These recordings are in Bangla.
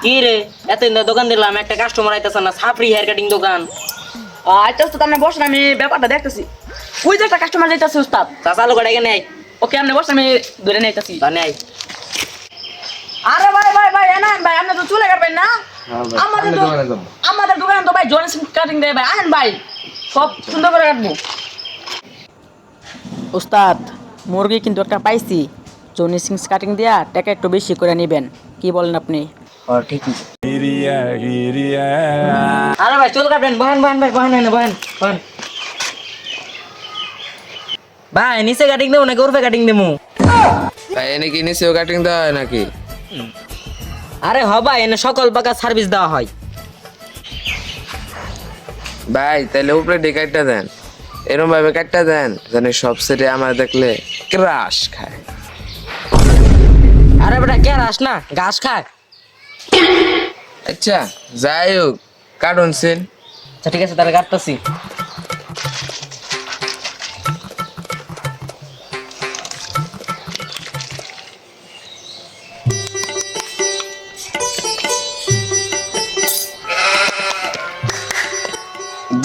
কি রে এতদিন ধরে দোকান দিলাম, একটা কাস্টমার আইতাছে না, সাফরি হেয়ার কাটিং দোকান। আচ্ছা উস্তাদ, আপনি বসেন, আমি ব্যাপারটা দেখতেছি। ওই যে একটা কাস্টমার যাইতেছে উস্তাদ। চাচালো করে এখানে আই। ওকে, আপনি বসেন, আমি ধরে নিতেছি। ধনে আই। আরে ভাই ভাই ভাই, এনান ভাই, আপনি তো চলে গেবেন না? আমাদের দোকানে তো ভাই জয়েন্ট কাটিং দেয় ভাই। আহেন ভাই, সব সুন্দর করে কাটবো। উস্তাদ, মুরগি কিন্তু একটা পাইছি, জনি সিংস কাটিং দিয়া টাকা একটু বেশি করে নেবেন, কি বলেন আপনি? ঠিক আছে। আরে ভাই চুল কাটবেন, বহেন বহেন ভাই, বহেন এনে বহেন বহেন। ভাই নিচে কাটিং দেবো নাকি উপরে কাটিং দেবো? ভাই এনে কি নিচেও কাটিং দেওয়া হয় নাকি? আরে হ ভাই, এনে সকল প্রকার সার্ভিস দেওয়া হয়। ভাই তাহলে উপরে ডে কাটটা দেন, এরকম ভাবে কাটটা দেন জানি সব সেটে আমার দেখলে ক্রাশ খায়। আরে বেটা কে রাস না, ঘাস খায়। আচ্ছা যাই হোক, কাটুন সিন। আচ্ছা ঠিক আছে, তাহলে কাটতেছি।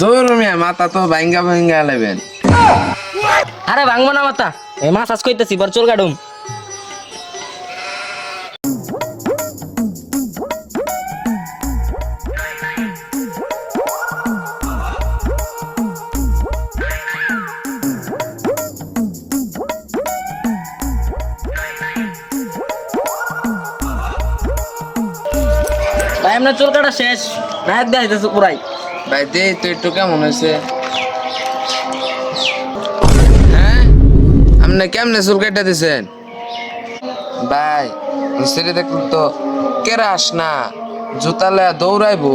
দূর মিয়া, মাথা তো ভাঙ্গা ভাঙ্গা লেবেন। আরে ভাঙবো না মাথা, এই মাসাজ কইতেছি, বর চুল কাটুম। ভাই আপনার চুল কাটা শেষ, নায়ক দেখাইতেছে পুরাই। ভাই দে তো একটু কেমন হয়েছে? হ্যাঁ, আপনি কেমনে চুল কেটে দিছেন? ভাই সেটা দেখুন তো কেরাস না, জুতালে দৌড়াইবো।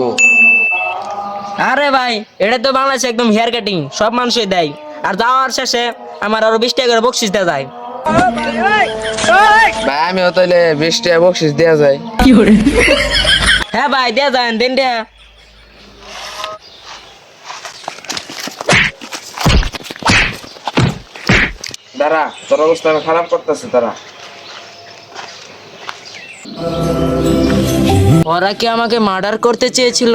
আরে ভাই এটা তো বাংলাদেশে একদম হেয়ার কাটিং, সব মানুষই দেয়। আর যাওয়ার শেষে আমার আরো 20 টাকা করে বকশিস দেওয়া যায়। ভাই আমিও তাইলে 20 টাকা বকশিস দেওয়া যায়। হ্যাঁ ভাই দেয়া যায়, দেন দেয়া। দাঁড়া, তোর অবস্থা আমি খারাপ করতেছে। তারা ওরা কি আমাকে মার্ডার করতে চেয়েছিল?